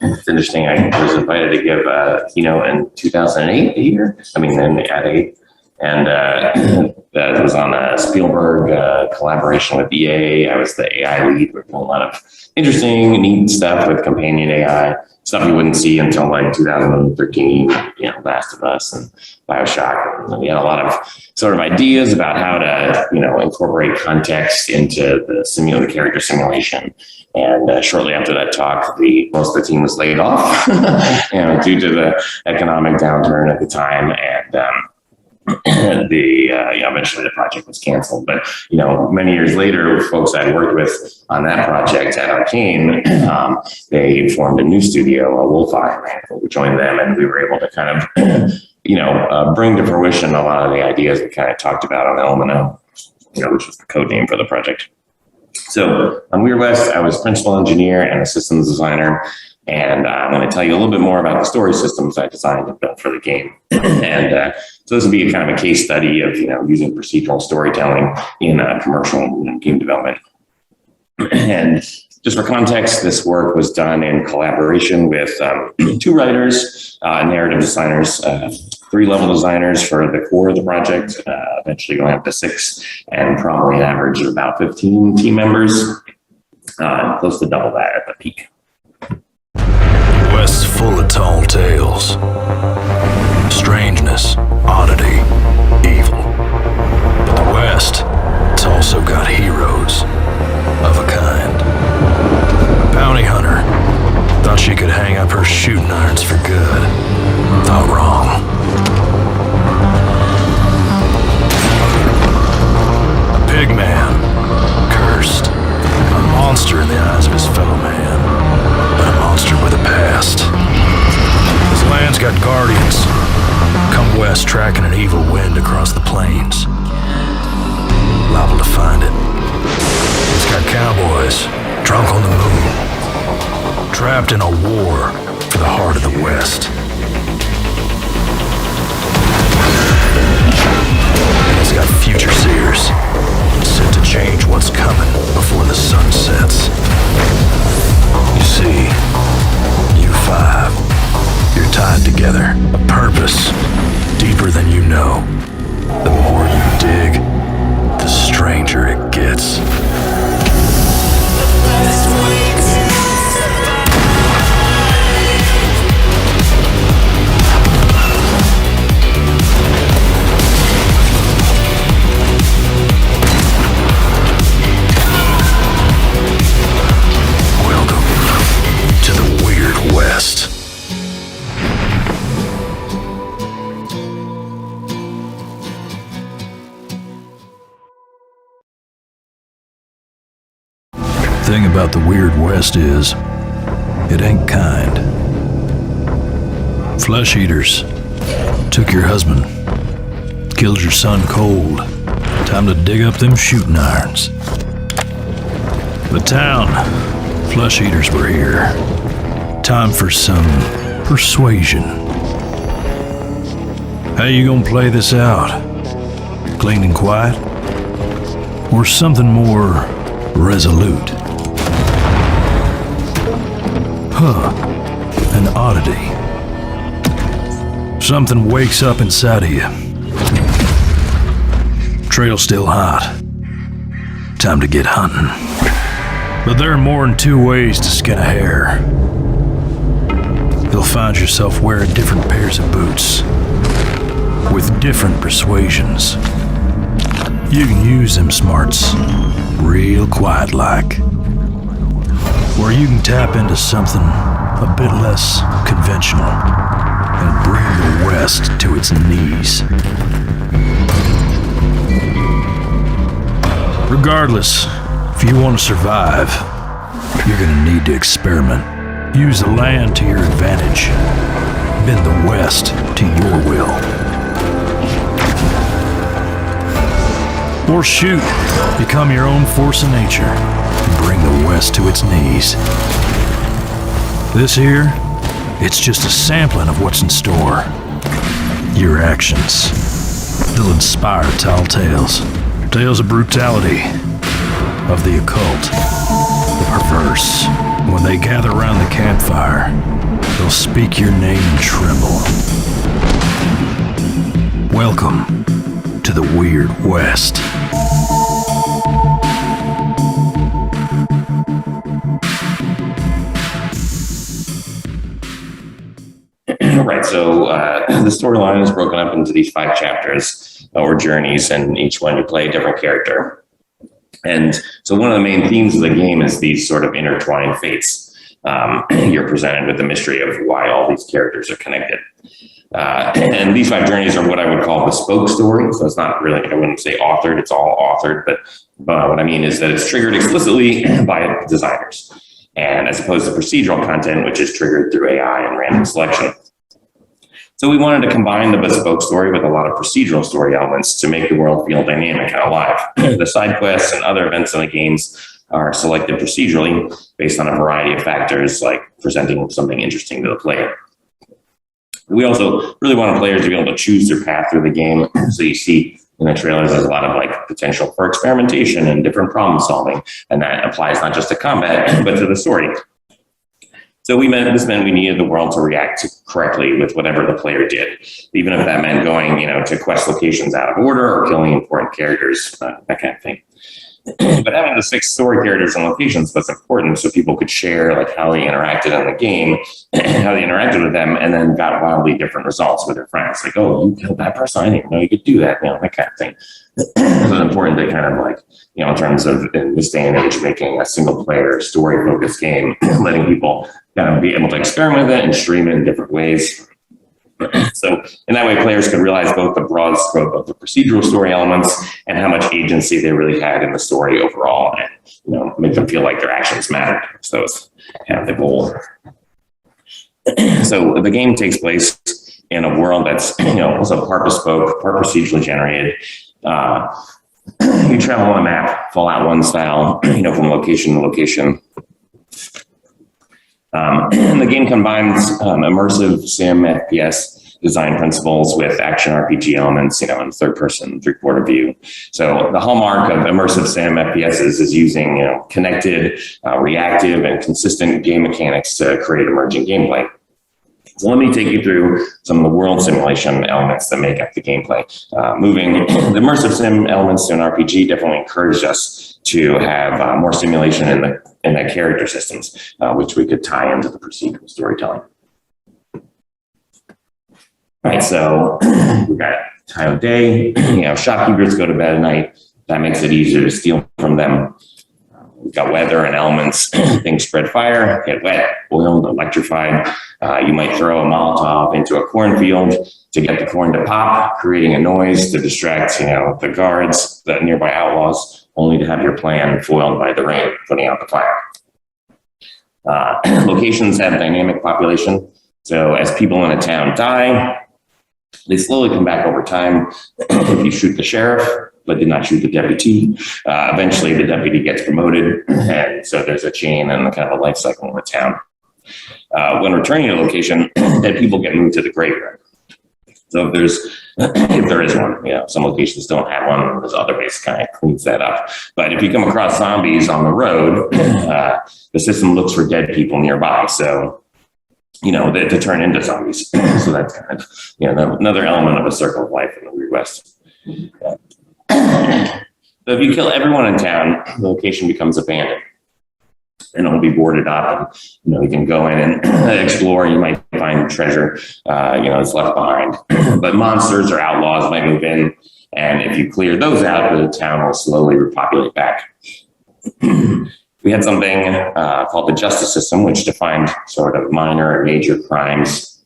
it's interesting. I was invited to give a keynote in 2008 in the AIIDE. And that was on a Spielberg collaboration with EA. I was the AI lead. We're doing a lot of interesting, neat stuff with companion AI, stuff you wouldn't see until like 2013, Last of Us and BioShock. And we had a lot of sort of ideas about how to, incorporate context into the character simulation. And shortly after that talk, most of the team was laid off, due to the economic downturn at the time. And eventually the project was canceled. But many years later, folks I'd worked with on that project at Arcane, they formed a new studio, Wolfeye. We joined them, and we were able to kind of bring to fruition a lot of the ideas we kind of talked about on Elemento, which was the code name for the project. So on Weird West, I was principal engineer and a systems designer. And I'm going to tell you a little bit more about the story systems I designed and built for the game. And so this will be a kind of a case study of, using procedural storytelling in commercial game development. And just for context, this work was done in collaboration with 2 writers, narrative designers, 3 level designers for the core of the project, eventually going up to 6, and probably an average of about 15 team members, close to double that at the peak. West's full of tall tales, strangeness, oddity, evil. But the West, it's also got heroes of a kind. A bounty hunter thought she could hang up her shooting irons for good. Thought wrong. A pig man, cursed, a monster in the eyes of his fellow man. But a monster with a past. His land's got guardians. Come west, tracking an evil wind across the plains. Liable to find it. He's got cowboys, drunk on the moon, trapped in a war for the heart of the West. He's got future seers, set to change what's coming before the sun sets. You see, you 5, you're tied together. A purpose deeper than you know. The more you dig, the stranger it gets. West. The thing about the Weird West is, it ain't kind. Flesh eaters took your husband, killed your son cold. Time to dig up them shooting irons. The town, flesh eaters were here. Time for some persuasion. How you gonna play this out? Clean and quiet? Or something more resolute? An oddity. Something wakes up inside of you. Trail still hot. Time to get hunting. But there are more than 2 ways to skin a hare. You'll find yourself wearing different pairs of boots with different persuasions. You can use them smarts real quiet like. Or you can tap into something a bit less conventional and bring the West to its knees. Regardless, if you want to survive, you're gonna need to experiment. Use the land to your advantage. Bend the West to your will. Or shoot, become your own force of nature, and bring the West to its knees. This here, it's just a sampling of what's in store. Your actions, they'll inspire tall tales. Tales of brutality, of the occult, the perverse, When they gather around the campfire, they'll speak your name and tremble. Welcome to the Weird West. Right, so the storyline is broken up into these 5 chapters or journeys, and each one you play a different character. And so one of the main themes of the game is these sort of intertwined fates. You're presented with the mystery of why all these characters are connected. And these 5 journeys are what I would call bespoke stories. So it's not really, I wouldn't say authored, it's all authored, but what I mean is that it's triggered explicitly by designers. And as opposed to procedural content, which is triggered through AI and random selection. So we wanted to combine the bespoke story with a lot of procedural story elements to make the world feel dynamic and alive. The side quests and other events in the games are selected procedurally based on a variety of factors, like presenting something interesting to the player. We also really want players to be able to choose their path through the game. So you see in the trailers, there's a lot of like potential for experimentation and different problem solving. And that applies not just to combat, but to the story. So this meant we needed the world to react correctly with whatever the player did, even if that meant going, to quest locations out of order or killing important characters, that kind of thing. But having the 6 story characters and locations was important, so people could share like how they interacted in the game, how they interacted with them, and then got wildly different results with their friends. Like, oh, you killed that person, I didn't know you could do that, that kind of thing. So it's important to kind of like, in terms of in this day and age, making a single player story focused game, letting people kind of be able to experiment with it and stream it in different ways. So in that way, players could realize both the broad scope of the procedural story elements and how much agency they really had in the story overall, and make them feel like their actions mattered. So it's kind of the goal. So the game takes place in a world that's also part bespoke, part procedurally generated. You travel on a map, Fallout 1 style, from location to location. The game combines immersive sim FPS design principles with action RPG elements, in third person, 3/4 view. So the hallmark of immersive sim FPSs is using, connected, reactive, and consistent game mechanics to create emerging gameplay. So let me take you through some of the world simulation elements that make up the gameplay. Moving the immersive sim elements to an RPG definitely encouraged us to have more simulation in the character systems, which we could tie into the procedural storytelling. All right, so we've got time of day. Shopkeepers go to bed at night. That makes it easier to steal from them. We've got weather and elements. Things spread fire, get wet, boiled, electrified. You might throw a Molotov into a cornfield to get the corn to pop, creating a noise to distract, the guards, the nearby outlaws, only to have your plan foiled by the rain putting out the fire. Locations have dynamic population. So as people in a town die, they slowly come back over time. If you shoot the sheriff, but did not shoot the deputy, eventually the deputy gets promoted. And so there's a chain and kind of a life cycle in the town. When returning to a location, dead people get moved to the graveyard. So if there is one, some locations don't have one, there's other ways to kind of cleans that up. But if you come across zombies on the road, the system looks for dead people nearby. So, to turn into zombies. So that's kind of, another element of a circle of life in the Weird West. So if you kill everyone in town, the location becomes abandoned. And it'll be boarded up, and you can go in and explore. You might find treasure, that's left behind. But monsters or outlaws might move in, and if you clear those out, the town will slowly repopulate back. We had something called the justice system, which defined sort of minor and major crimes,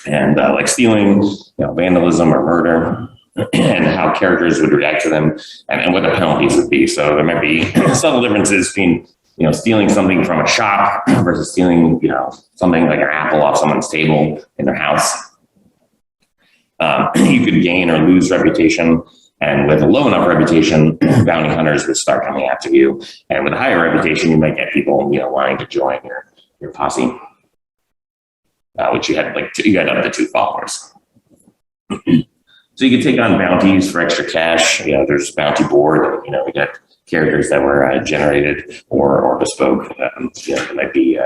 and like stealing, vandalism or murder, and how characters would react to them, and what the penalties would be. So there might be subtle differences between stealing something from a shop versus stealing, something like an apple off someone's table in their house. You could gain or lose reputation, and with a low enough reputation, bounty hunters would start coming after you. And with a higher reputation, you might get people, wanting to join your posse, which you had up to 2 followers. So So you could take on bounties for extra cash. You know, there's bounty board. You know, we got characters that were generated or bespoke. You know, it might be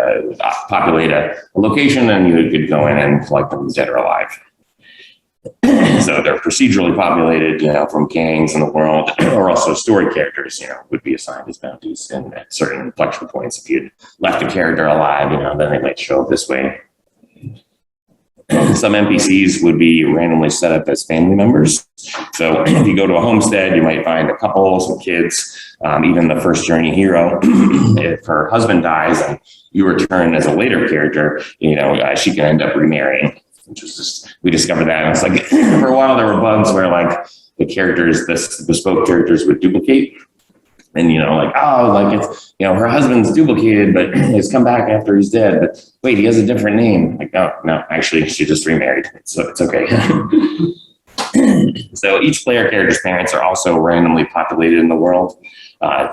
populate a location, and you could go in and collect them dead or alive. So they're procedurally populated, you know, from gangs in the world, or also story characters, you know, would be assigned as bounties and at certain inflection points. If you'd left a character alive, you know, then they might show up this way. Some NPCs would be randomly set up as family members. So if you go to a homestead, you might find a couple, some kids, even the first journey hero. If her husband dies and you return as a later character, you know, she can end up remarrying, which was just, we discovered that. And it's like, for a while there were bugs where like the characters, the bespoke characters would duplicate. And, you know, like, oh, like it's, you know, her husband's duplicated, but he's come back after he's dead. But wait, he has a different name. Like, no, actually, she just remarried. So it's okay. So each player character's parents are also randomly populated in the world,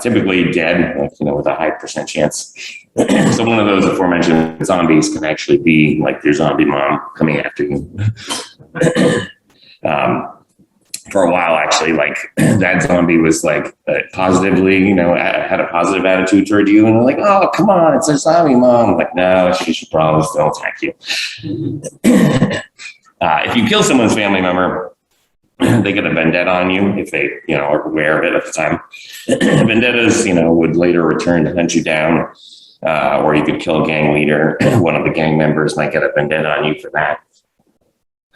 typically dead, like, you know, with a high % chance. So one of those aforementioned zombies can actually be like your zombie mom coming after you. For a while, actually, like that zombie was like positively, you know, had a positive attitude toward you, and they're like, "Oh, come on, it's a zombie mom." I'm like, no, she should probably still attack you. If you kill someone's family member, they get a vendetta on you if they, you know, are aware of it at the time. Vendettas, you know, would later return to hunt you down, or you could kill a gang leader. One of the gang members might get a vendetta on you for that.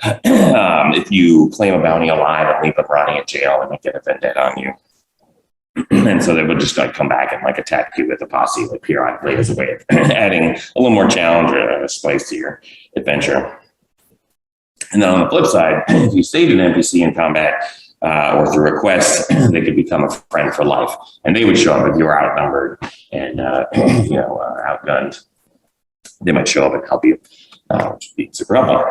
If you claim a bounty alive and leave them rotting in jail, they might get a vendetta on you. And so they would just like come back and like attack you with a posse, like periodically, as a way of adding a little more challenge or a spice to your adventure. And then on the flip side, if you saved an NPC in combat or through a quest, they could become a friend for life, and they would show up if you were outnumbered and you know, outgunned. They might show up and help you, which would be super helpful.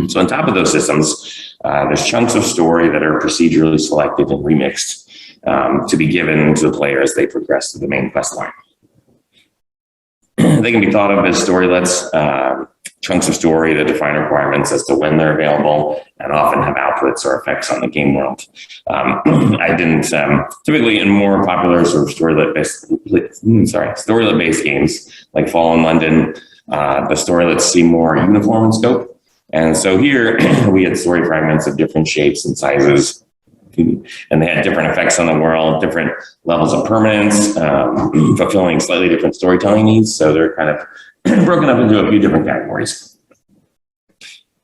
So on top of those systems, there's chunks of story that are procedurally selected and remixed to be given to the player as they progress through the main quest line. They can be thought of as storylets, chunks of story that define requirements as to when they're available and often have outputs or effects on the game world. I didn't, typically in more popular sort of storylet-based games like Fall in London, the storylets seem more uniform in scope. And so here we had story fragments of different shapes and sizes, and they had different effects on the world, different levels of permanence, fulfilling slightly different storytelling needs. So they're kind of broken up into a few different categories.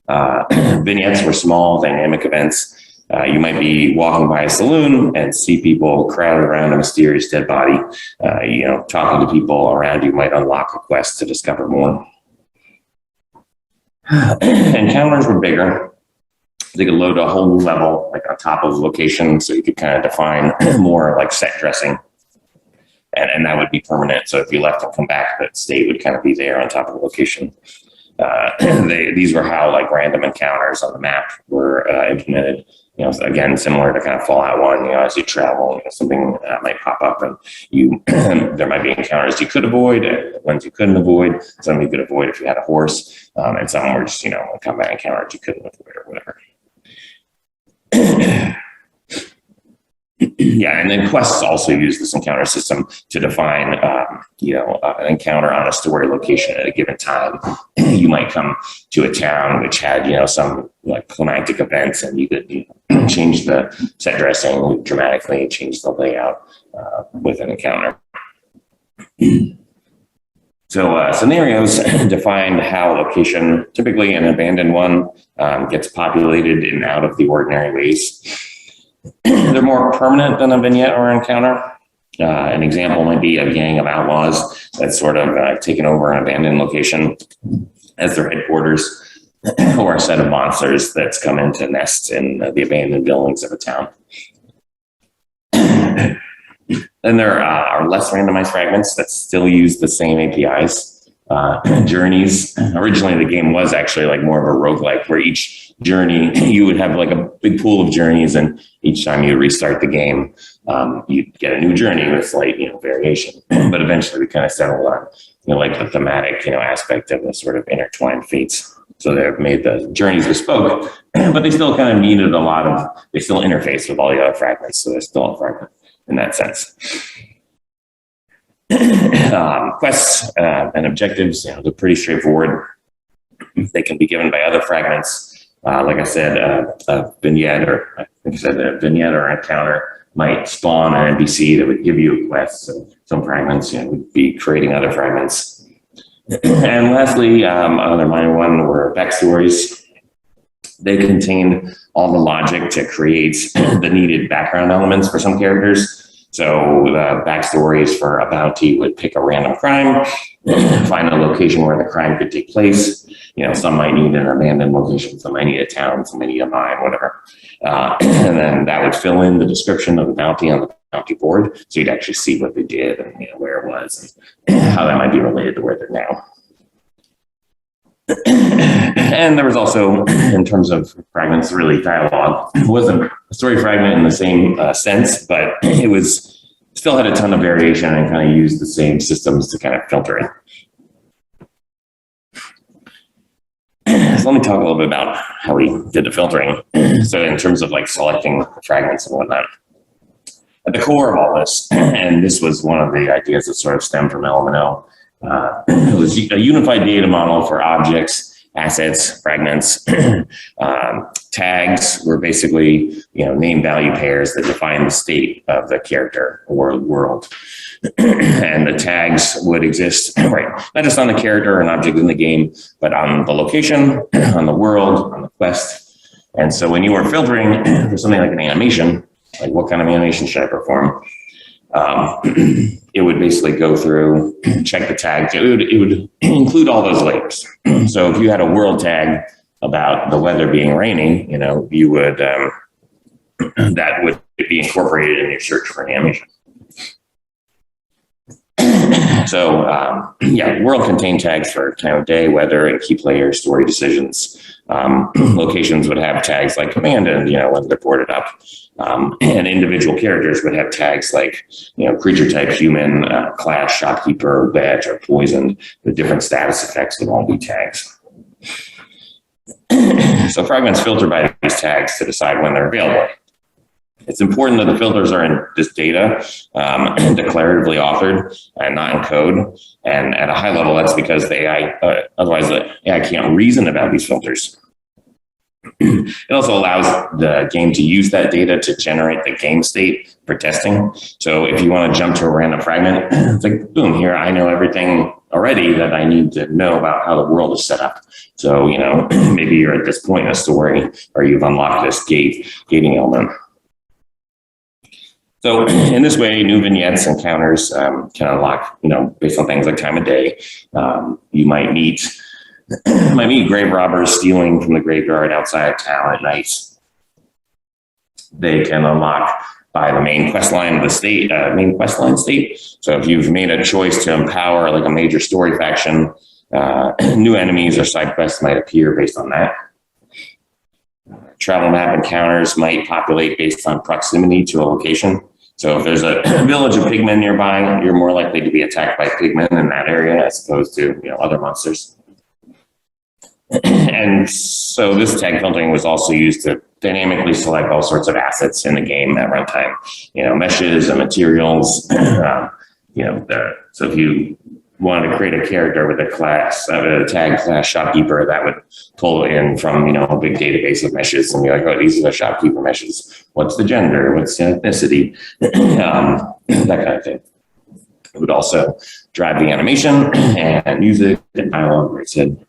Vignettes were small, dynamic events. You might be walking by a saloon and see people crowded around a mysterious dead body. You know, talking to people around you might unlock a quest to discover more. Encounters were bigger. They could load a whole new level, like on top of the location, so you could kind of define more like set dressing. And that would be permanent. So if you left and come back, that state would kind of be there on top of the location. These were how like random encounters on the map were implemented. You know, again, similar to kind of Fallout 1, you know, as you travel, you know, something might pop up and you, there might be encounters you could avoid, ones you couldn't avoid, some you could avoid if you had a horse, and some were just, you know, combat encounters you couldn't avoid or whatever. Yeah, and then quests also use this encounter system to define, you know, an encounter on a story location at a given time. You might come to a town which had, you know, some like climactic events, and you could, you know, change the set dressing dramatically, change the layout with an encounter. So scenarios define how a location, typically an abandoned one, gets populated in out of the ordinary ways. They're more permanent than a vignette or encounter. An example might be a gang of outlaws that's sort of taken over an abandoned location as their headquarters, or a set of monsters that's come in to nest in the abandoned buildings of a town. Then there are less randomized fragments that still use the same APIs. Journeys. Originally, the game was actually like more of a roguelike, where each journey, you would have like a big pool of journeys, and each time you restart the game, you'd get a new journey with slight, you know, variation. But eventually we kind of settled on, you know, like the thematic, you know, aspect of the sort of intertwined fates. So they've made the journeys bespoke, but they still kind of needed they still interface with all the other fragments. So they're still a fragment in that sense. Quests and objectives, they're pretty straightforward. They can be given by other fragments. Like I said, a vignette, or I think I said a vignette or an encounter might spawn an NPC that would give you a quest. So some fragments would be creating other fragments. And lastly, another minor one were backstories. They contain all the logic to create the needed background elements for some characters. So the backstories for a bounty would pick a random crime, find a location where the crime could take place. Some might need an abandoned location, some might need a town, some might need a mine, whatever. And then that would fill in the description of the bounty on the bounty board. So you'd actually see what they did and where it was and how that might be related to where they're now. And there was also, in terms of fragments, really dialogue. It wasn't a story fragment in the same sense, but it was still had a ton of variation and kind of used the same systems to kind of filter it. So let me talk a little bit about how we did the filtering. So in terms of like selecting fragments and whatnot. At the core of all this, and this was one of the ideas that sort of stemmed from LMNO, it was a unified data model for objects, assets, fragments. Tags were basically, name value pairs that define the state of the character or world. And the tags would exist, right, not just on the character or an object in the game, but on the location, on the world, on the quest. And so when you were filtering for something like an animation, like what kind of animation should I perform? It would basically go through, check the tags. It would include all those layers. So if you had a world tag about the weather being rainy, you would, that would be incorporated in your search for an animation. So, world contained tags for time of day, weather, and key player story decisions. Locations would have tags like command and, when they're ported up. And individual characters would have tags like, creature type, human, class, shopkeeper, wedge, or poisoned. The different status effects would all be tags. So fragments filter by these tags to decide when they're available. It's important that the filters are in this data, declaratively authored and not in code. And at a high level, that's because the AI, otherwise the AI can't reason about these filters. It also allows the game to use that data to generate the game state for testing. So if you want to jump to a random fragment, it's like, boom, here I know everything already that I need to know about how the world is set up. So, maybe you're at this point in a story or you've unlocked this gating element. So in this way, new vignettes and counters can unlock, based on things like time of day. You might meet grave robbers stealing from the graveyard outside of town at night. They can unlock by the main quest line of the state, state. So if you've made a choice to empower like a major story faction, new enemies or side quests might appear based on that. Travel map encounters might populate based on proximity to a location. So if there's a village of pigmen nearby, you're more likely to be attacked by pigmen in that area as opposed to other monsters. And so this tag filtering was also used to dynamically select all sorts of assets in the game at runtime. Meshes and materials. So if you wanted to create a character with a tag class shopkeeper, that would pull in from a big database of meshes and be like, oh, these are the shopkeeper meshes. What's the gender? What's the ethnicity? That kind of thing. It would also drive the animation and music and dialogue, like I said.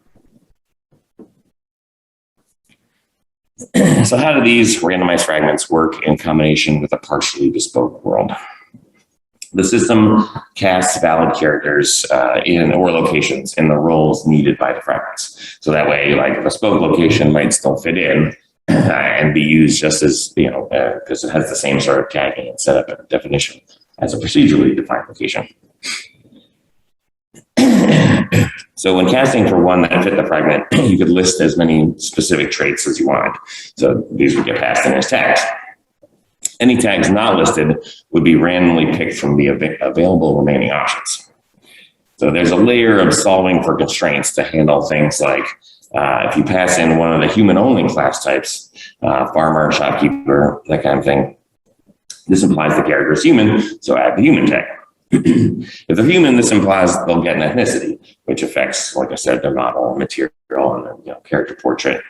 So how do these randomized fragments work in combination with a partially bespoke world? The system casts valid characters or locations in the roles needed by the fragments. So that way, like a bespoke location might still fit in and be used just as, because it has the same sort of tagging and setup and definition as a procedurally defined location. So when casting for one that fit the fragment, you could list as many specific traits as you wanted. So these would get passed in as tags. Any tags not listed would be randomly picked from the available remaining options. So there's a layer of solving for constraints to handle things like If you pass in one of the human-only class types, farmer, shopkeeper, that kind of thing, this implies the character is human, so add the human tag. If they're human, this implies they'll get an ethnicity, which affects, like I said, their model, material, and their character portrait.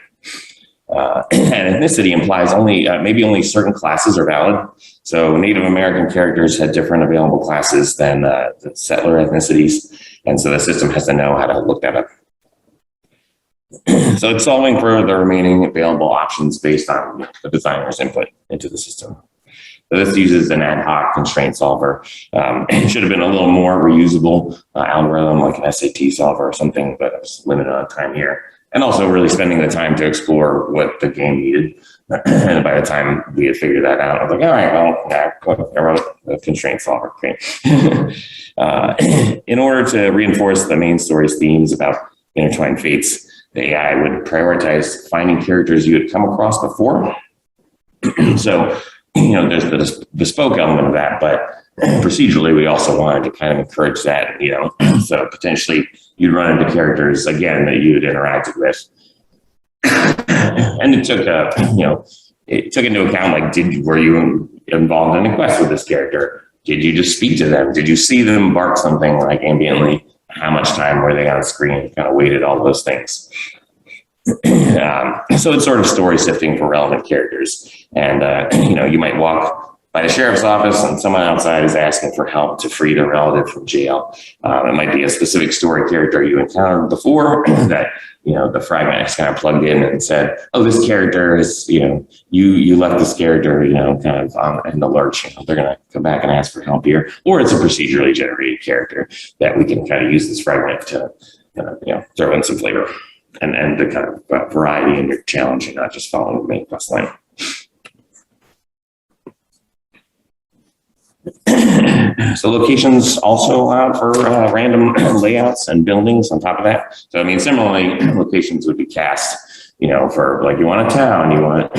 And ethnicity implies maybe only certain classes are valid. So Native American characters had different available classes than the settler ethnicities, and so the system has to know how to look that up. So it's solving for the remaining available options based on the designer's input into the system. So this uses an ad hoc constraint solver. It should have been a little more reusable algorithm like an SAT solver or something, but I was limited on time here. And also really spending the time to explore what the game needed. And by the time we had figured that out, I was like, all right, well, I wrote a constraint solver. In order to reinforce the main story's themes about intertwined fates, the AI would prioritize finding characters you had come across before. So, there's the bespoke element of that, but procedurally, we also wanted to kind of encourage that, so potentially you'd run into characters again that you had interacted with. And it took into account, like, were you involved in a quest with this character? Did you just speak to them? Did you see them bark something like ambiently? How much time were they on screen? Kind of weighted all those things. So it's sort of story sifting for relevant characters. And, you might walk by the sheriff's office and someone outside is asking for help to free their relative from jail. It might be a specific story character you encountered before that, the fragment is kind of plugged in and said, oh, this character is, you left this character, kind of in the lurch. They're going to come back and ask for help here. Or it's a procedurally generated character that we can kind of use this fragment to, throw in some flavor. And the kind of variety in your challenge and not just following the main quest line. So locations also allowed for random layouts and buildings on top of that. So, similarly, locations would be cast, for like you want a town, you want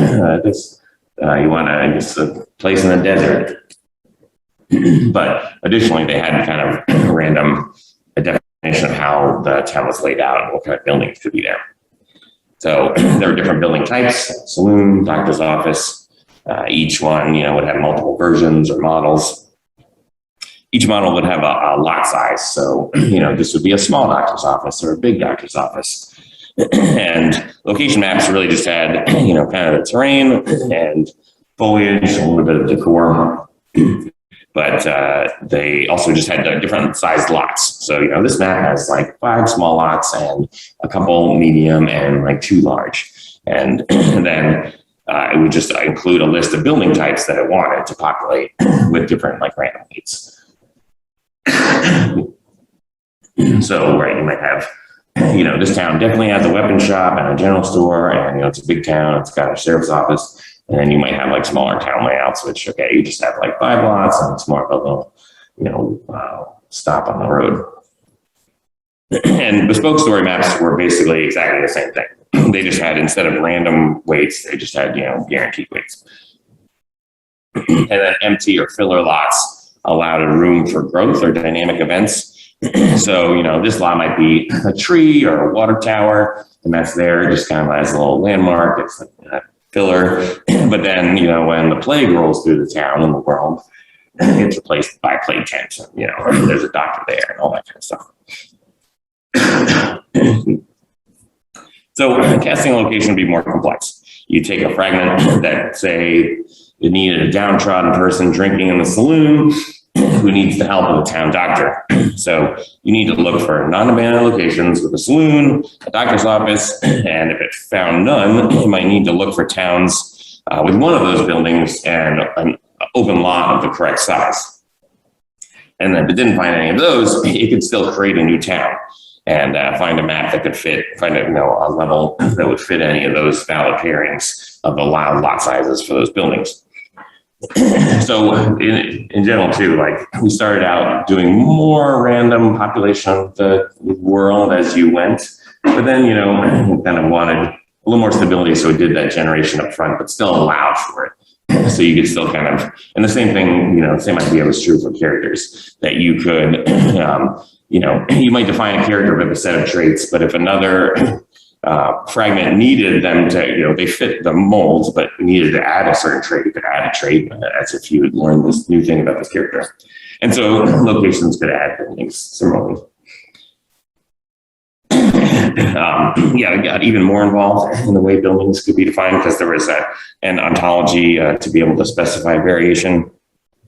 this, you want a place in the desert. But additionally, they had kind of random definition of how the town was laid out and what kind of buildings could be there. So there were different building types: saloon, doctor's office. Each one, would have multiple versions or models. Each model would have a lot size. So, this would be a small doctor's office or a big doctor's office. And location maps really just had, kind of the terrain and foliage, a little bit of decor. But they also just had different sized lots. So, this map has like 5 small lots and a couple medium and like 2 large. And then it would just include a list of building types that it wanted to populate with different like random weights. So, right, you might have, this town definitely has a weapon shop and a general store, and, it's a big town, it's got a sheriff's office, and then you might have like smaller town layouts, which, okay, you just have like 5 lots, and it's more of a little, stop on the road. And bespoke story maps were basically exactly the same thing. They just had, instead of random weights, they just had, guaranteed weights. And then empty or filler lots allowed a room for growth or dynamic events. So, this lot might be a tree or a water tower, and that's there just kind of as a little landmark. It's a filler. But then, when the plague rolls through the town and the world, it's replaced by a plague tent. There's a doctor there and all that kind of stuff. So casting a location would be more complex. You take a fragment that, say, you needed a downtrodden person drinking in the saloon who needs the help of a town doctor. So you need to look for non-abandoned locations with a saloon, a doctor's office, and if it found none, you might need to look for towns with one of those buildings and an open lot of the correct size. And then if it didn't find any of those, it could still create a new town and find a map that could find a level that would fit any of those valid pairings of allowed lot sizes for those buildings. So in general too, like we started out doing more random population of the world as you went, but then, kind of wanted a little more stability. So we did that generation up front, but still allowed for it. So you could still kind of, and the same thing, same idea was true for characters, that you could, you might define a character with a set of traits, but if another fragment needed them to, they fit the molds, but needed to add a certain trait. You could add a trait as if you had learned this new thing about this character. And so locations could add buildings similarly. It got even more involved in the way buildings could be defined because there was an ontology to be able to specify variation.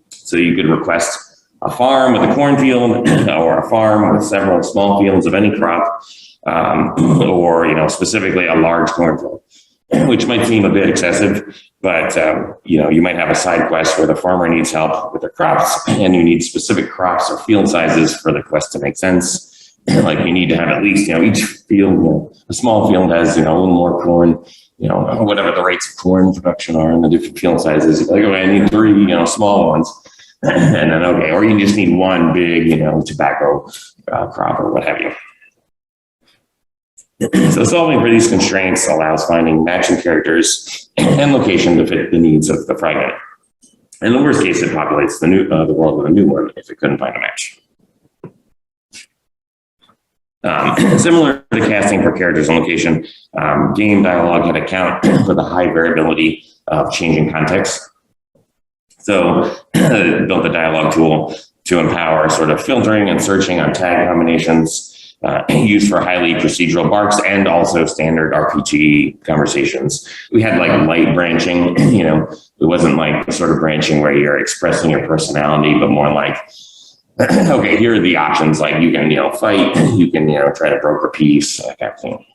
So you could request a farm with a cornfield or a farm with several small fields of any crop, or specifically a large cornfield, which might seem a bit excessive, but you might have a side quest where the farmer needs help with their crops and you need specific crops or field sizes for the quest to make sense. Like you need to have at least, each field, a small field has, a little more corn, whatever the rates of corn production are in the different field sizes. Like, okay, I need 3, small ones. And then, okay, or you just need one big, tobacco crop or what have you. So solving for these constraints allows finding matching characters and location to fit the needs of the fragment. In the worst case, it populates the world with a new one if it couldn't find a match. Similar to casting for characters and location, game dialogue had account for the high variability of changing context. So it built a dialogue tool to empower sort of filtering and searching on tag combinations used for highly procedural barks and also standard RPG conversations. We had like light branching, it wasn't like the sort of branching where you're expressing your personality, but more like, okay, here are the options. Like you can, fight, you can, try to broker peace, that kind of thing.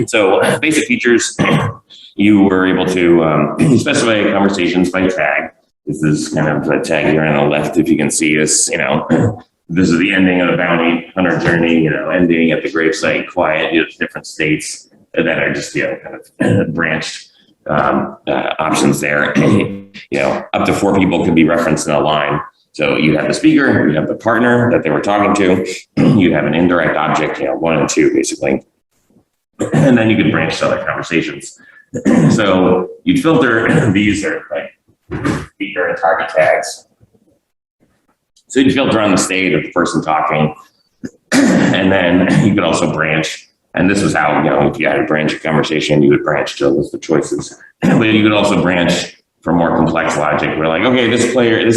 So basic features, you were able to specify conversations by tag. This is kind of a tag here on the left. If you can see this, this is the ending of the bounty hunter journey, ending at the gravesite, quiet, different states that are just, kind of branched options there. Up to 4 people could be referenced in a line. So you have the speaker, you have the partner that they were talking to, you have an indirect object, 1 and 2 basically. And then you could branch to other conversations. So you'd filter these are like speaker and target tags. So you'd filter on the state of the person talking. And then you could also branch. And this was how, if you had to branch a conversation, you would branch to a list of choices. But you could also branch for more complex logic. We're like, okay, this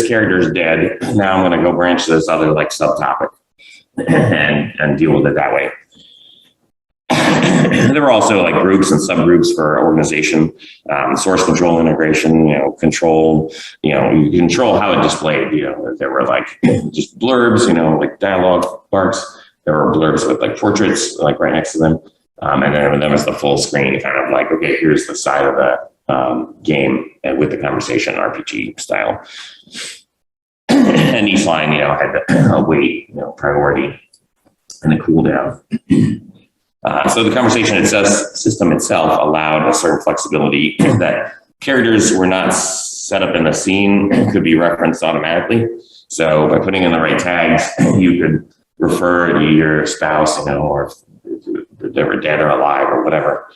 character is dead. Now I'm going to go branch to this other like subtopic and deal with it that way. There were also like groups and subgroups for organization, source control integration, control, you control how it displayed, there were like just blurbs, like dialogue barks. There were blurbs with like portraits like right next to them. And then there was the full screen kind of like, okay, here's the side of the game with the conversation RPG style. And each line, had a weight, priority and a cooldown. So the conversation system itself allowed a certain flexibility that characters were not set up in a scene could be referenced automatically. So by putting in the right tags, you could refer to your spouse, or if they were dead or alive or whatever.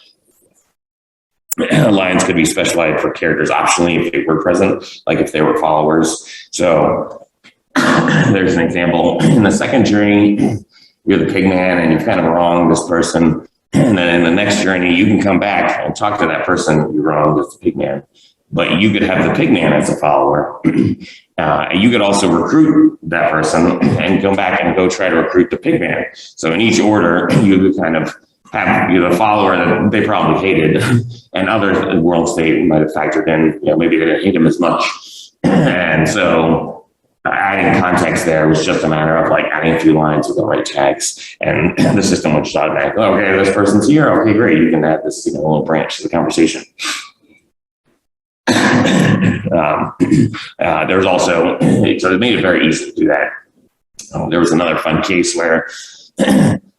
Lines could be specified for characters optionally if they were present, like if they were followers. So there's an example. In the second journey, you're the pig man and you've kind of wronged this person. And then in the next journey, you can come back and talk to that person you wronged as the pig man. But you could have the pig man as a follower. You could also recruit that person and come back and go try to recruit the pig man. So in each order, you could kind of have the follower that they probably hated, and other world state might have factored in, maybe they didn't hate him as much. And so adding context there was just a matter of like adding a few lines with the right tags, and the system would just automatically, okay, this person's here. Okay, great. You can add this, little branch to the conversation. There was also, so it made it very easy to do that. There was another fun case where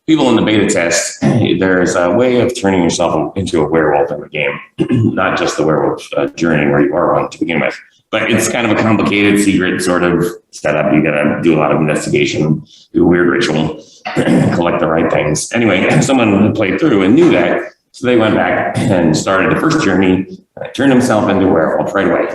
people in the beta test, there's a way of turning yourself into a werewolf in the game, not just the werewolf journey where you are one to begin with. But it's kind of a complicated secret sort of setup. You gotta do a lot of investigation, do a weird ritual, collect the right things. Anyway, someone played through and knew that, so they went back and started the first journey, turned himself into a werewolf right away.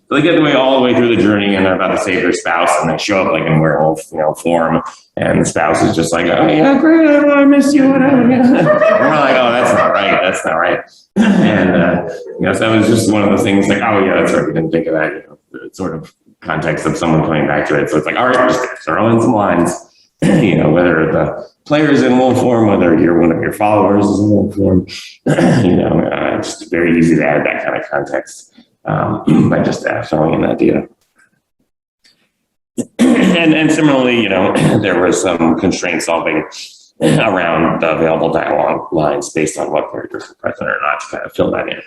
So So they get all the way through the journey and they're about to save their spouse and they show up like in werewolf, form. And the spouse is just like, oh yeah, great, I miss you, whatever. And we're like, oh, that's not right. That's not right. And, so it was just one of those things like, oh yeah, that's right. We didn't think of that, the sort of context of someone coming back to it. So it's like, all right, just throw in some lines, whether the player is in wolf form, whether you're one of your followers is in wolf form, it's very easy to add that kind of context by just throwing in that data. And similarly, there was some constraint solving around the available dialogue lines based on what characters are present or not to kind of fill that in.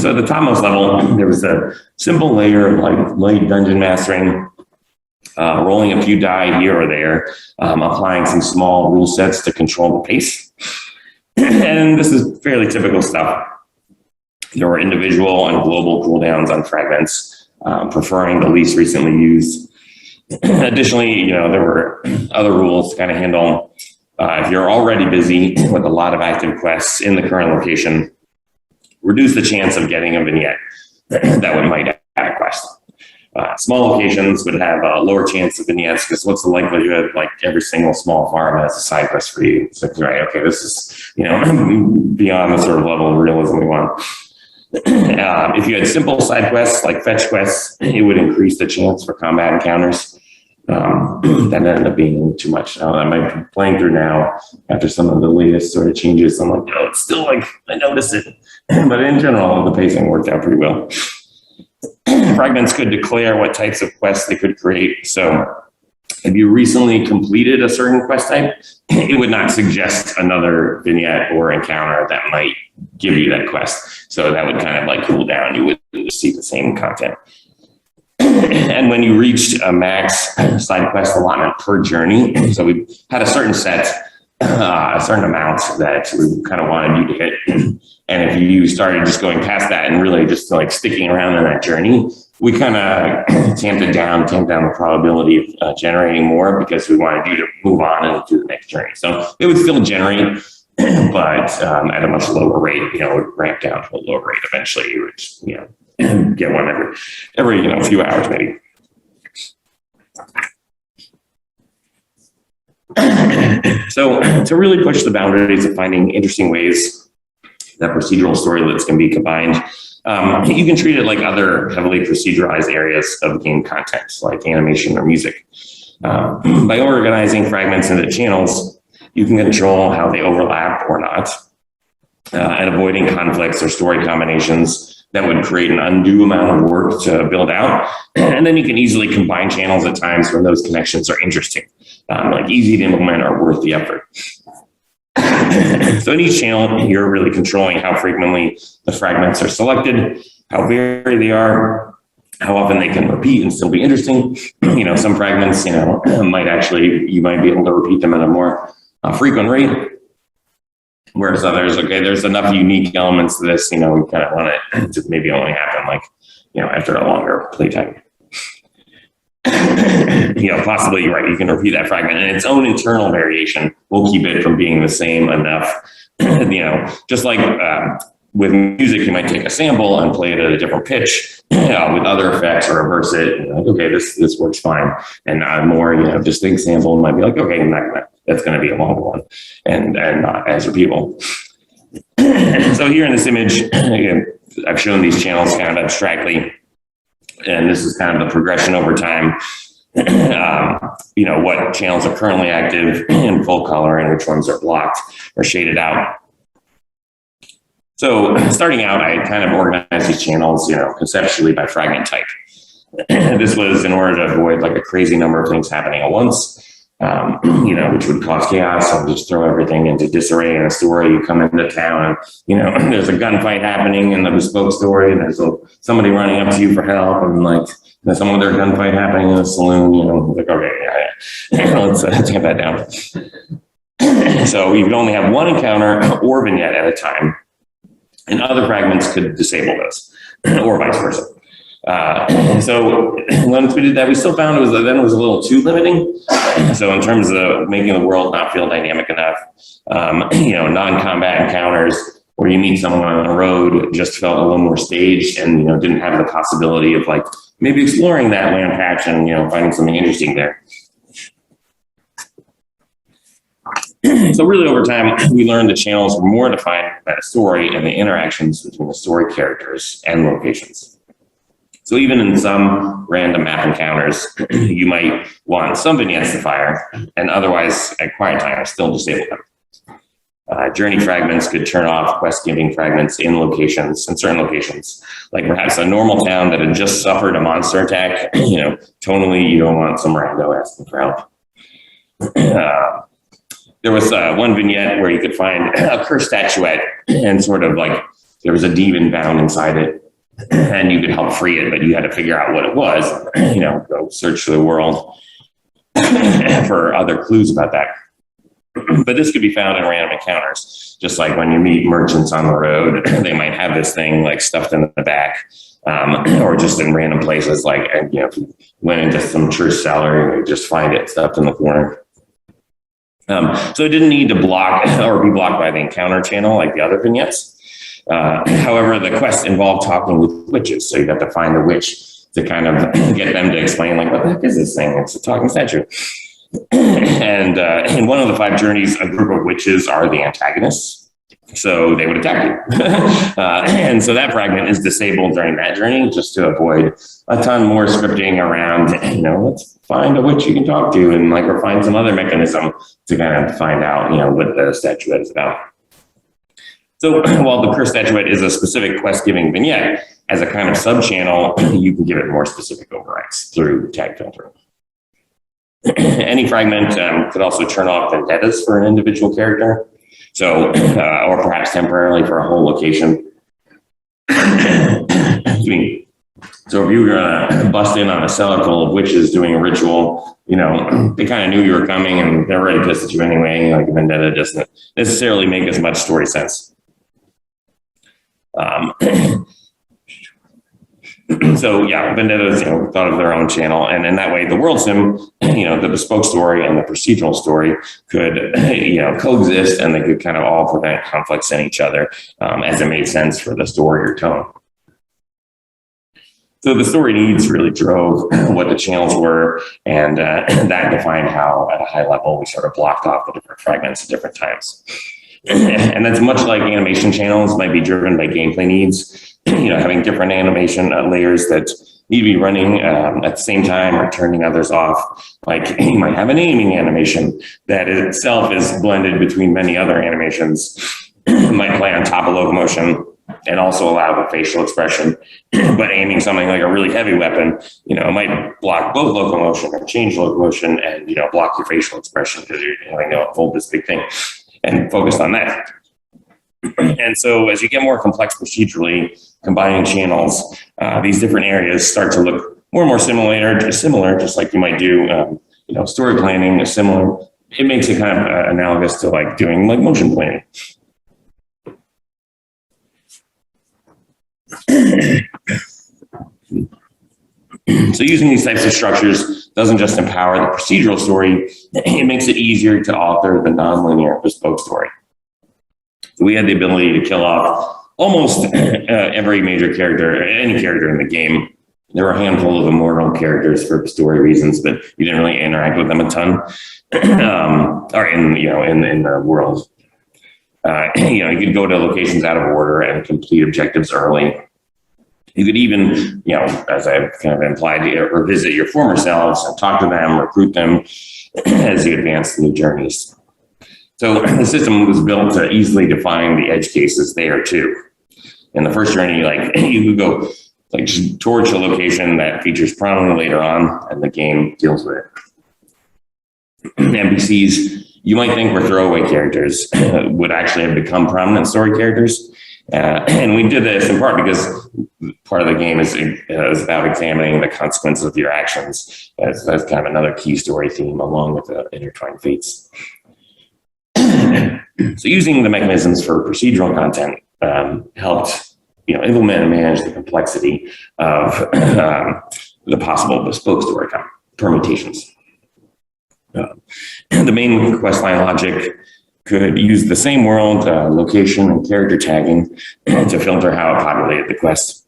So at the topmost level, there was a simple layer of like light dungeon mastering, rolling a few die here or there, applying some small rule sets to control the pace. And this is fairly typical stuff. There were individual and global cooldowns on fragments, preferring the least recently used. Additionally, there were other rules to kind of handle if you're already busy with a lot of active quests in the current location, reduce the chance of getting a vignette that might add a quest. Small locations would have a lower chance of vignettes because what's the likelihood like every single small farm has a side quest for you? It's like, right, okay, this is, beyond the sort of level of realism we want. If you had simple side quests like fetch quests, it would increase the chance for combat encounters. That ended up being too much. I might be playing through now after some of the latest sort of changes. I'm like, it's still like, I notice it. But in general, the pacing worked out pretty well. Fragments could declare what types of quests they could create. So if you recently completed a certain quest type, it would not suggest another vignette or encounter that might give you that quest. So that would kind of like cool down. You would see the same content. And when you reached a max side quest allotment per journey, so we had a certain set, a certain amount that we kind of wanted you to hit. And if you started just going past that and really just like sticking around on that journey, we kind of tamped down the probability of generating more because we wanted you to move on and do the next journey. So it would still generate, but at a much lower rate, it would ramp down to a lower rate. Eventually you would, get one every few hours maybe. So to really push the boundaries of finding interesting ways that procedural storylets can be combined, you can treat it like other heavily proceduralized areas of game content, like animation or music. By organizing fragments into channels, you can control how they overlap or not, and avoiding conflicts or story combinations that would create an undue amount of work to build out. And then you can easily combine channels at times when those connections are interesting, like easy to implement or worth the effort. So in each channel, you're really controlling how frequently the fragments are selected, how varied they are, how often they can repeat and still be interesting. Some fragments, you might be able to repeat them at a more frequent rate. Whereas others, okay, there's enough unique elements to this, we kind of want it to maybe only happen after a longer playtime. Possibly, right, you can repeat that fragment and its own internal variation will keep it from being the same enough. Just like with music, you might take a sample and play it at a different pitch. With other effects or reverse it, okay, this works fine. And more, distinct sample might be like, okay, that's going to be a long one and not as repeatable. So here in this image, I've shown these channels kind of abstractly. And this is kind of the progression over time. What channels are currently active in full color and which ones are blocked or shaded out. So starting out, I kind of organized these channels, conceptually by fragment type. This was in order to avoid like a crazy number of things happening at once, which would cause chaos. So just throw everything into disarray in a story. You come into town and, there's a gunfight happening in the bespoke story and there's somebody running up to you for help and like there's some other gunfight happening in a saloon, like, okay, let's tamp that down. So you could only have one encounter or vignette at a time and other fragments could disable those or vice versa. So once we did that, we still found it was a little too limiting. So in terms of making the world not feel dynamic enough, non-combat encounters where you meet someone on the road just felt a little more staged and, didn't have the possibility of like maybe exploring that land patch and, finding something interesting there. So really over time, we learned the channels were more defined by the story and the interactions between the story characters and locations. So even in some random map encounters, you might want some vignettes to fire and otherwise at quiet time still disable them. Journey fragments could turn off quest-giving fragments in certain locations, like perhaps a normal town that had just suffered a monster attack. Tonally, you don't want some rando asking for help. There was one vignette where you could find a cursed statuette and sort of like there was a demon bound inside it and you could help free it, but you had to figure out what it was, go search the world for other clues about that. But this could be found in random encounters, just like when you meet merchants on the road, they might have this thing like stuffed in the back, or just in random places, like, if you went into some church cellar, you just find it stuffed in the corner. So it didn't need to block or be blocked by the encounter channel like the other vignettes. However, the quest involved talking with witches, so you have to find the witch to kind of get them to explain, like, what the heck is this thing? It's a talking statue. And in one of the 5 journeys, a group of witches are the antagonists, so they would attack you. And so that fragment is disabled during that journey just to avoid a ton more scripting around, let's find a witch you can talk to and or find some other mechanism to kind of find out, what the statuette is about. So while the cursed statuette is a specific quest-giving vignette, as a kind of sub-channel, you can give it more specific overrides through tag filtering. Any fragment could also turn off vendettas for an individual character, so or perhaps temporarily for a whole location. Excuse me. So if you were gonna bust in on a cellar full of witches doing a ritual, they kind of knew you were coming and they're already pissed at you anyway. Like a vendetta doesn't necessarily make as much story sense. So yeah, vendettas, thought of their own channel, and in that way, the world sim, the bespoke story and the procedural story could, coexist, and they could kind of all prevent conflicts in each other as it made sense for the story or tone. So the story needs really drove what the channels were, and that defined how, at a high level, we sort of blocked off the different fragments at different times. And that's much like animation channels might be driven by gameplay needs. Having different animation layers that need to be running at the same time or turning others off. Like you might have an aiming animation that itself is blended between many other animations. Might play on top of locomotion and also allow for facial expression. But aiming something like a really heavy weapon, it might block both locomotion or change locomotion and, block your facial expression because you're hold this big thing and focused on that. And so as you get more complex procedurally, combining channels, these different areas start to look more and more similar, just like you might do, story planning is similar. It makes it kind of analogous to like doing like motion planning. So using these types of structures doesn't just empower the procedural story, it makes it easier to author the nonlinear bespoke story. So we had the ability to kill off almost every major character, any character in the game. There were a handful of immortal characters for story reasons, but you didn't really interact with them a ton, or in the world. You could go to locations out of order and complete objectives early. You could even, as I've kind of implied, revisit your former selves and talk to them, recruit them as you advance new journeys. So the system was built to easily define the edge cases there too. In the first journey, you could go towards a location that features prominently later on, and the game deals with it. NPCs you might think were throwaway characters would actually have become prominent story characters. And we did this in part because part of the game is about examining the consequences of your actions. That's kind of another key story theme along with the intertwined fates. So using the mechanisms for procedural content helped implement and manage the complexity of the possible bespoke story permutations. The main quest line logic could use the same world, location, and character tagging to filter how it populated the quest.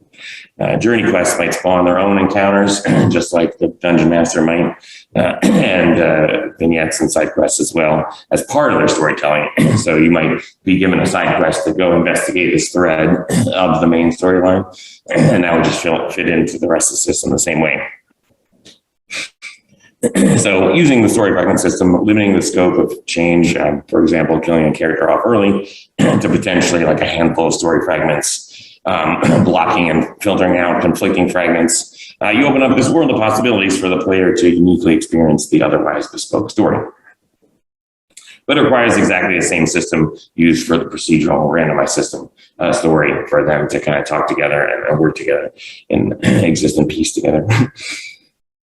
Journey quests might spawn their own encounters, just like the Dungeon Master might, and vignettes and side quests as well as part of their storytelling. So you might be given a side quest to go investigate this thread of the main storyline, and that would just fit into the rest of the system the same way. So using the story fragment system, limiting the scope of change, for example, killing a character off early to potentially like a handful of story fragments, blocking and filtering out conflicting fragments, you open up this world of possibilities for the player to uniquely experience the otherwise bespoke story. But it requires exactly the same system used for the procedural randomized system story for them to kind of talk together and work together and exist in peace together.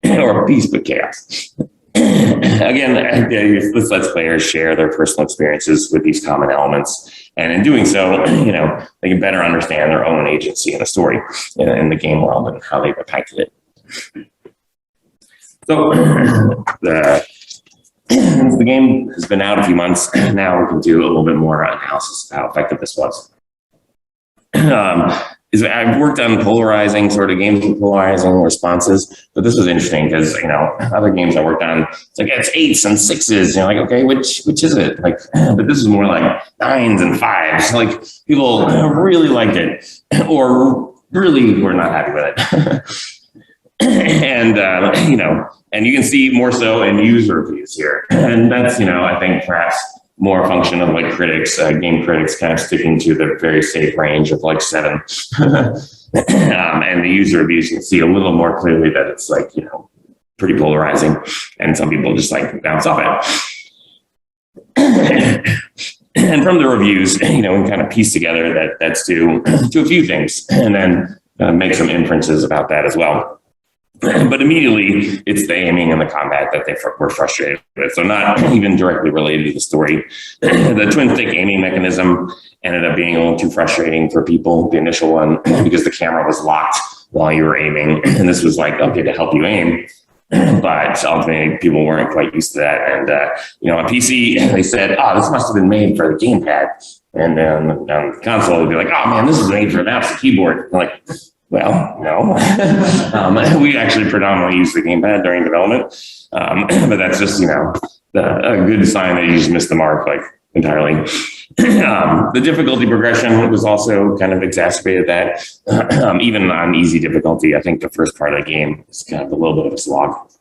Or peace but chaos. Again, this lets players share their personal experiences with these common elements. And in doing so, they can better understand their own agency in the story, in the game world, and how they've impacted it. So the game has been out a few months. Now we can do a little bit more analysis of how effective this was. I've worked on polarizing sort of games with polarizing responses, but this was interesting because, other games I worked on, it's like, it's 8s and 6s. You're like, okay, which is it? Like, but this is more like 9s and 5s. Like, people really liked it or really were not happy with it. And, and you can see more so in user reviews here. And that's, I think perhaps more a function of like critics, game critics kind of sticking to the very safe range of like 7. And the user reviews, you can see a little more clearly that it's like, pretty polarizing. And some people just like bounce off it. And from the reviews, we kind of piece together that that's due to a few things and then make some inferences about that as well. But immediately, it's the aiming and the combat that they were frustrated with. So not even directly related to the story. The twin stick aiming mechanism ended up being a little too frustrating for people, the initial one, because the camera was locked while you were aiming. And this was like, okay, to help you aim. But ultimately, people weren't quite used to that. And, on PC, they said, oh, this must have been made for the gamepad. And then on the console, they'd be like, oh, man, this is made for a mouse and keyboard. I'm like, well, no. We actually predominantly use the gamepad during development, but that's just, a good sign that you just missed the mark, like, entirely. The difficulty progression was also kind of exacerbated that. Even on easy difficulty, I think the first part of the game is kind of a little bit of a slog.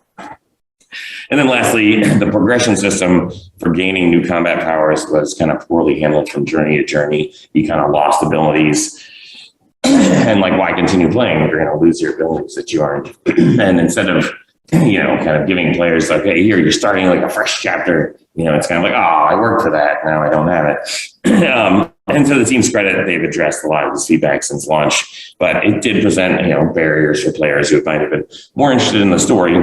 And then lastly, the progression system for gaining new combat powers was kind of poorly handled from journey to journey. You kind of lost abilities. And like, why continue playing if you're going to lose your abilities that you earned? And instead of, kind of giving players like, hey, here, you're starting like a fresh chapter, it's kind of like, oh, I worked for that. Now I don't have it. And to the team's credit, they've addressed a lot of this feedback since launch, but it did present, barriers for players who might have been more interested in the story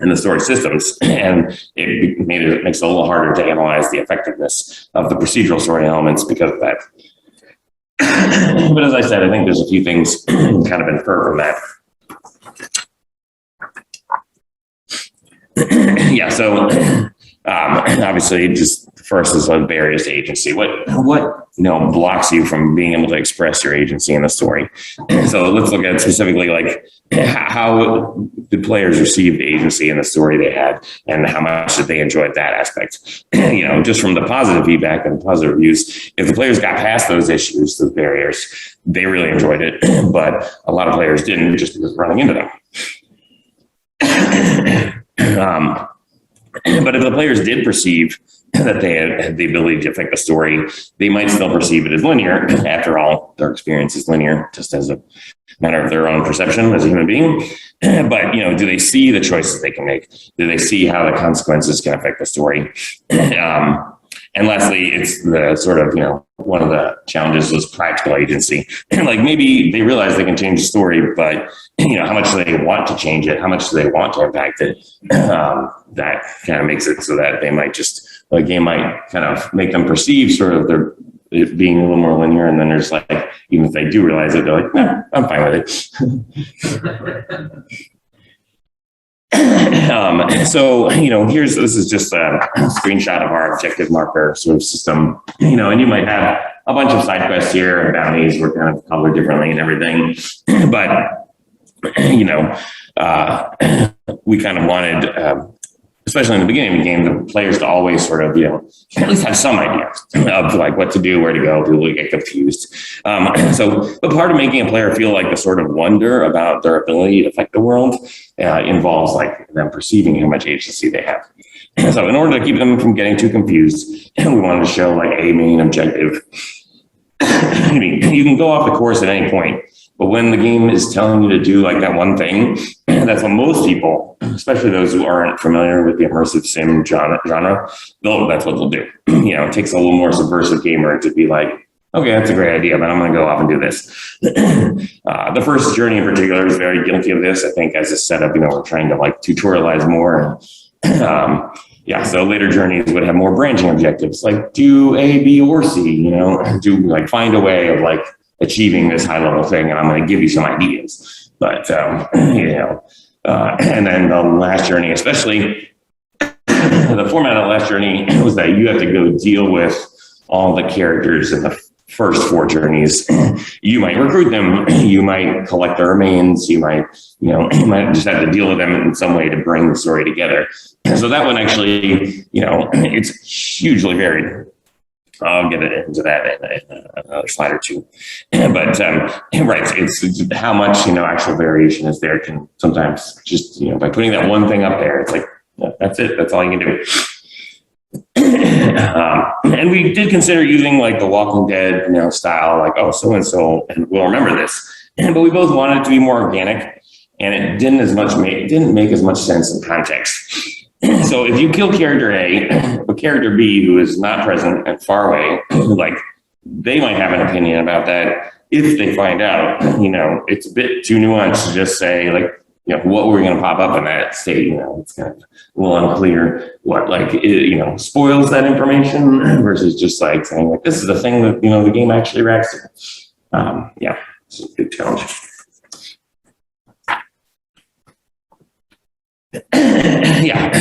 and the story systems. And it makes it a little harder to analyze the effectiveness of the procedural story elements because of that. But as I said, I think there's a few things kind of infer from that. Yeah, so obviously, just first is like barriers to agency. What blocks you from being able to express your agency in the story? So let's look at specifically like how the players received agency in the story they had, and how much did they enjoy that aspect. Just from the positive feedback and positive reviews, if the players got past those issues, those barriers, they really enjoyed it. But a lot of players didn't, just because running into them. But if the players did perceive that they had the ability to affect the story, they might still perceive it as linear. After all, their experience is linear, just as a matter of their own perception as a human being. But, do they see the choices they can make? Do they see how the consequences can affect the story? And lastly, it's the sort of, one of the challenges was practical agency. Like maybe they realize they can change the story, but, how much do they want to change it? How much do they want to impact it? That kind of makes it so that they might the game might kind of make them perceive sort of their it being a little more linear, and then there's like, even if they do realize it, they're like, no, I'm fine with it. So, this is just a screenshot of our objective marker sort of system, and you might have a bunch of side quests here, and bounties were kind of colored differently and everything. But, we kind of wanted, especially in the beginning of the game, the players to always sort of, at least have some idea of like what to do, where to go, people get confused. But part of making a player feel like the sort of wonder about their ability to affect the world involves like them perceiving how much agency they have. So in order to keep them from getting too confused, we wanted to show like a main objective. You can go off the course at any point, but when the game is telling you to do like that one thing, that's what most people, especially those who aren't familiar with the immersive sim genre, that's what they'll do. It takes a little more subversive gamer to be like, okay, that's a great idea, but I'm going to go off and do this. The first journey in particular is very guilty of this. I think as a setup, we're trying to like tutorialize more. So later journeys would have more branching objectives, like do A, B, or C, do like find a way of like achieving this high level thing, and I'm going to give you some ideas. But, and then the last journey, especially the format of the last journey was that you have to go deal with all the characters in the first 4 journeys. You might recruit them, you might collect their remains, you might just have to deal with them in some way to bring the story together. So that one actually, it's hugely varied. I'll get into that in another slide or two. But right, it's how much actual variation is there can sometimes just by putting that one thing up there, it's like that's it. That's all you can do. And we did consider using like the Walking Dead style, like so and so, and we'll remember this. But we both wanted it to be more organic, and it didn't make as much sense in context. So if you kill character A, but character B, who is not present and far away, like they might have an opinion about that. If they find out, it's a bit too nuanced to just say like, what we're going to pop up in that state. It's kind of a little unclear what spoils that information versus just like saying like, this is the thing that, the game actually reacts to. It's a good challenge.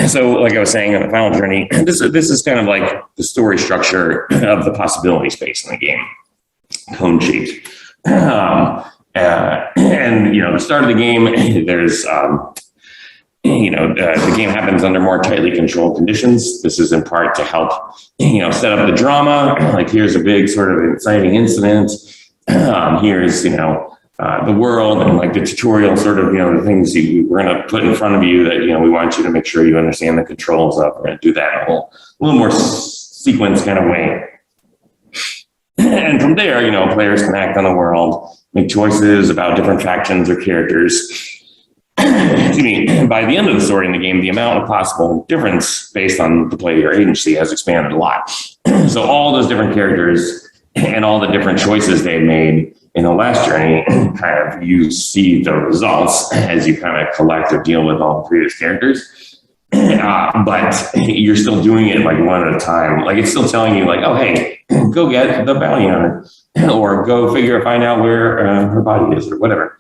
So like I was saying in the final journey, this is kind of like the story structure of the possibility space in the game, cone shaped. And the start of the game, there's the game happens under more tightly controlled conditions. This is in part to help set up the drama. Like here's a big sort of exciting incident. Here's the world and like the tutorial sort of, the things we're going to put in front of you that, we want you to make sure you understand the controls of. We're going to do that in a little more sequence kind of way. And from there, players can act on the world, make choices about different factions or characters. By the end of the story in the game, the amount of possible difference based on the player agency has expanded a lot. So all those different characters and all the different choices they've made in the last journey, kind of you see the results as you kind of collect or deal with all the previous characters. But you're still doing it like one at a time. Like it's still telling you like, oh, hey, go get the bounty hunter or go find out where her body is or whatever.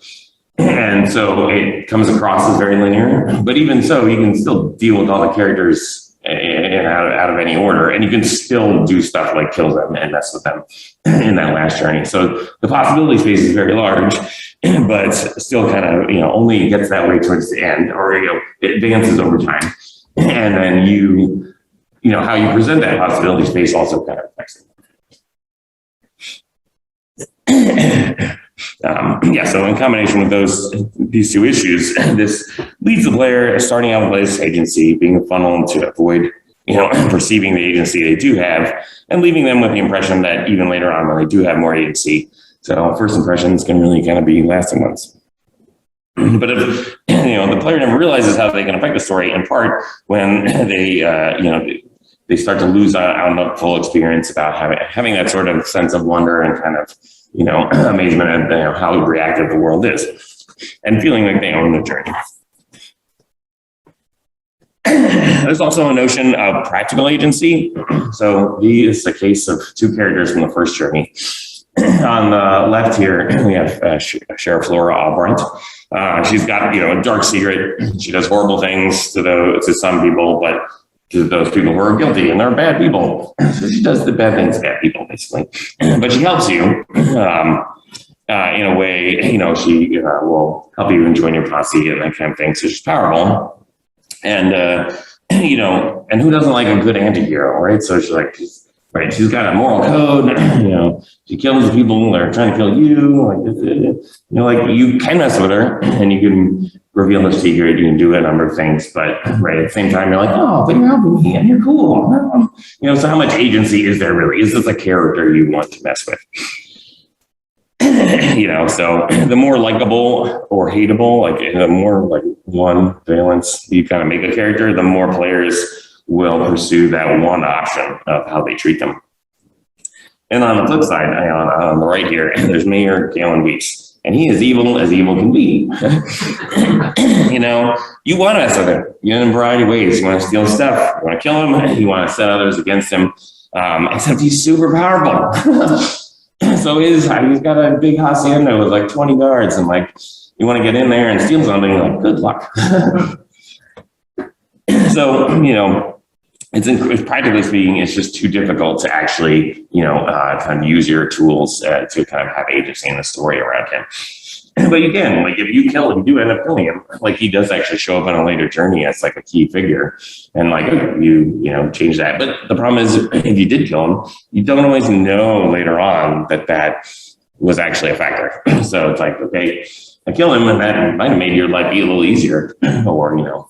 And so it comes across as very linear, but even so, you can still deal with all the characters out of any order, and you can still do stuff like kill them and mess with them in that last journey. So the possibility space is very large, but still kind of only gets that way towards the end, or it advances over time, and then how you present that possibility space also kind of affects it. So in combination with these two issues, this leads the player starting out with less agency, being a funnel to avoid, perceiving the agency they do have, and leaving them with the impression that even later on when they do have more agency, so first impressions can really kind of be lasting ones. But if the player never realizes how they can affect the story, in part when they start to lose out on the full experience about having that sort of sense of wonder and kind of amazement at how reactive the world is, and feeling like they own the journey. There's also a notion of practical agency. So this is the case of two characters from the first journey. On the left here, we have Sheriff Laura Albright. She's got, a dark secret. She does horrible things to some people, but to those people who are guilty and they're bad people. So she does the bad things to bad people, basically. But she helps you in a way, she will help you join your posse and that kind of thing. So she's powerful. And, and who doesn't like a good anti-hero, right? So she's like, she's got a moral code, she kills the people that are trying to kill you. You can mess with her and you can reveal the secret, you can do a number of things, but at the same time, you're like, oh, but you're helping me and you're cool. So how much agency is there really? Is this a character you want to mess with? So the more likable or hateable, the more one valence you kind of make a character, the more players will pursue that one option of how they treat them. And on the flip side, on the right here, there's Mayor Galen Weeks, and he is evil as evil can be. You want to mess with him in a variety of ways. You want to steal stuff, you want to kill him, you want to set others against him, except he's super powerful. So he's got a big hacienda with 20 guards, and you want to get in there and steal something, good luck. So, it's practically speaking, it's just too difficult to actually, kind of use your tools to kind of have agency in the story around him. But again, if you do end up killing him, he does actually show up on a later journey as a key figure, and you change that. But the problem is, if you did kill him, you don't always know later on that was actually a factor. So it's okay, I kill him, and that might have made your life be a little easier, or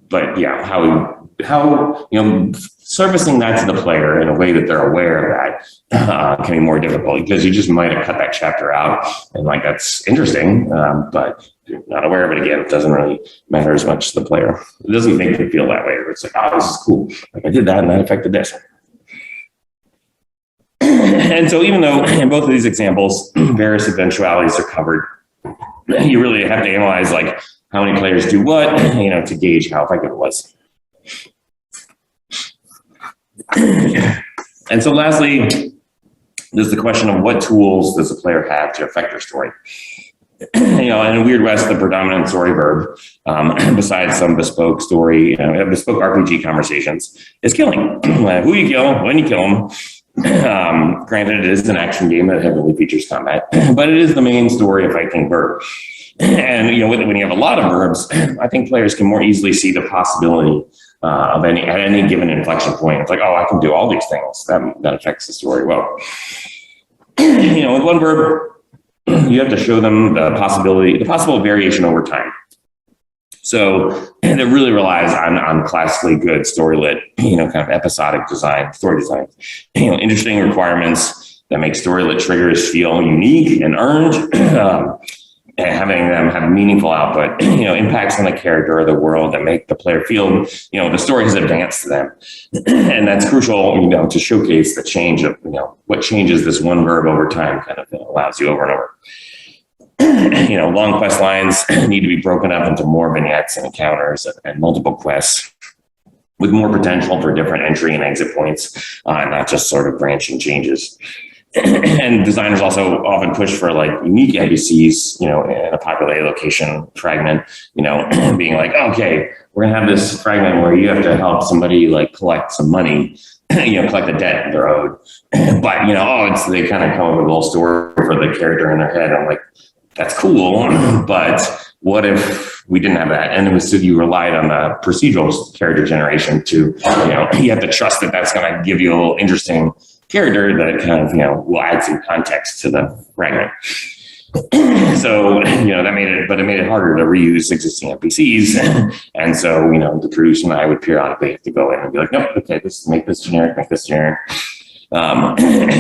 but yeah, how surfacing that to the player in a way that they're aware of that can be more difficult, because you just might have cut that chapter out and that's interesting, but you're not aware of it again. It doesn't really matter as much to the player. It doesn't make them feel that way. It's oh, this is cool. I did that and that affected this. And so even though in both of these examples, various eventualities are covered, you really have to analyze how many players do what, to gauge how effective it was. And so lastly, there's the question of what tools does a player have to affect their story? In Weird West, the predominant story verb, besides some bespoke story, bespoke RPG conversations, is killing. Who you kill, when you kill them. Granted, it is an action game that heavily features combat, but it is the main story affecting verb. And when you have a lot of verbs, I think players can more easily see the possibility of at any given inflection point. It's oh, I can do all these things. That affects the story well. With one verb, you have to show them the possible variation over time. So it really relies on classically good story-lit, kind of episodic story design. Interesting requirements that make story-lit triggers feel unique and earned. And having them have meaningful output, impacts on the character or the world that make the player feel, the story has advanced to them. And that's crucial, to showcase the change of, what changes this one verb over time kind of allows you over and over. Long quest lines need to be broken up into more vignettes and encounters and multiple quests with more potential for different entry and exit points, not just sort of branching changes. And designers also often push for unique NPCs, in a populated location fragment, being okay, we're gonna have this fragment where you have to help somebody collect some money, collect a debt they're owed. But they kind of come up with a little story for the character in their head. I'm that's cool, but what if we didn't have that? And it was you relied on the procedural character generation to, you have to trust that that's gonna give you a little interesting character that kind of, will add some context to the fragment. So, it made it harder to reuse existing NPCs. And so, the producer and I would periodically have to go in and be nope, okay, make this generic.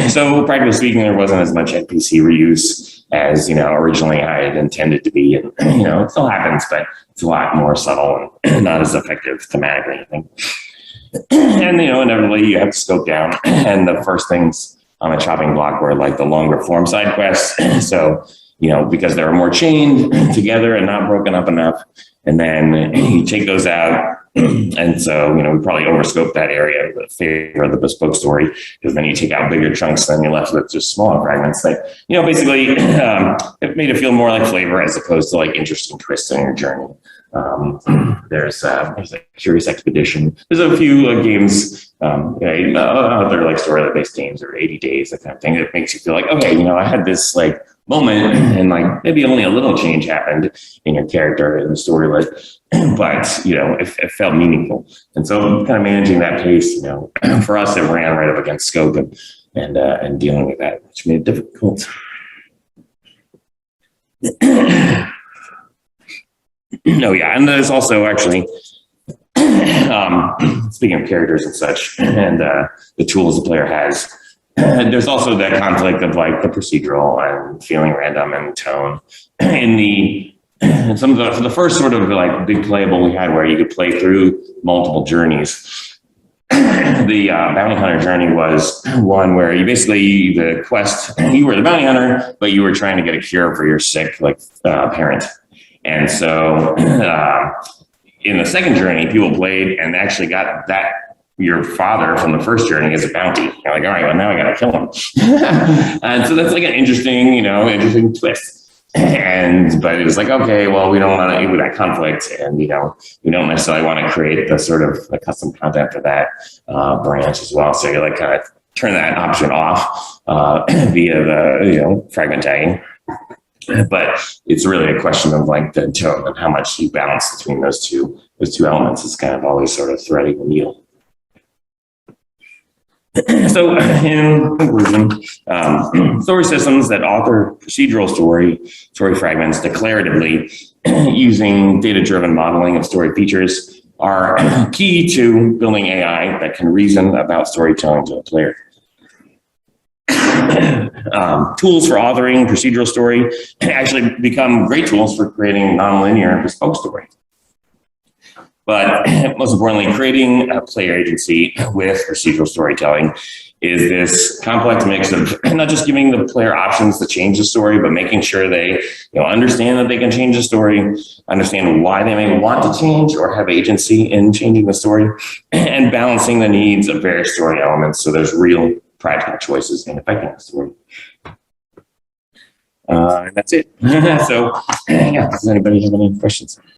So practically speaking, there wasn't as much NPC reuse as, originally I had intended to be. And, it still happens, but it's a lot more subtle and not as effective thematically, I think. And, inevitably you have to scope down, and the first things on a chopping block were the longer form side quests. So, because they were more chained together and not broken up enough. And then you take those out. And so, we probably overscope that area in favor of the bespoke story, because then you take out bigger chunks, then you're left with just smaller fragments that, basically it made it feel more like flavor as opposed to like interesting twists in your journey. There's like Curious Expedition. There's a few games, other like story-based games or 80 Days, that kind of thing. It makes you feel like, okay, I had this like moment and like maybe only a little change happened in your character in the story, but it felt meaningful. And so kind of managing that pace, for us, it ran right up against scope and dealing with that, which made it difficult. And there's also actually, speaking of characters and such, and the tools the player has, there's also that conflict of like the procedural and feeling random and tone. In some of the first sort of like big playable we had where you could play through multiple journeys. The bounty hunter journey was one where you basically, the quest, you were the bounty hunter, but you were trying to get a cure for your sick parent. And so in the second journey, people played and actually got your father from the first journey as a bounty. You're like, all right, well, now I got to kill him. And so that's like an interesting, interesting twist. But it was like, okay, well, we don't want to do that conflict, and we don't necessarily want to create the sort of the custom content for that branch as well. So you like kind of turn that option off via the fragment tagging. But it's really a question of like the tone and how much you balance between those two elements. It's kind of always sort of threading the needle. So in conclusion, story systems that author procedural story fragments declaratively using data-driven modeling of story features are key to building AI that can reason about storytelling to a player. Tools for authoring procedural story actually become great tools for creating nonlinear bespoke story. But most importantly, creating a player agency with procedural storytelling is this complex mix of not just giving the player options to change the story, but making sure they understand that they can change the story, understand why they may want to change or have agency in changing the story, and balancing the needs of various story elements so there's real practical choices in affecting the story. And that's it. So, does anybody have any questions?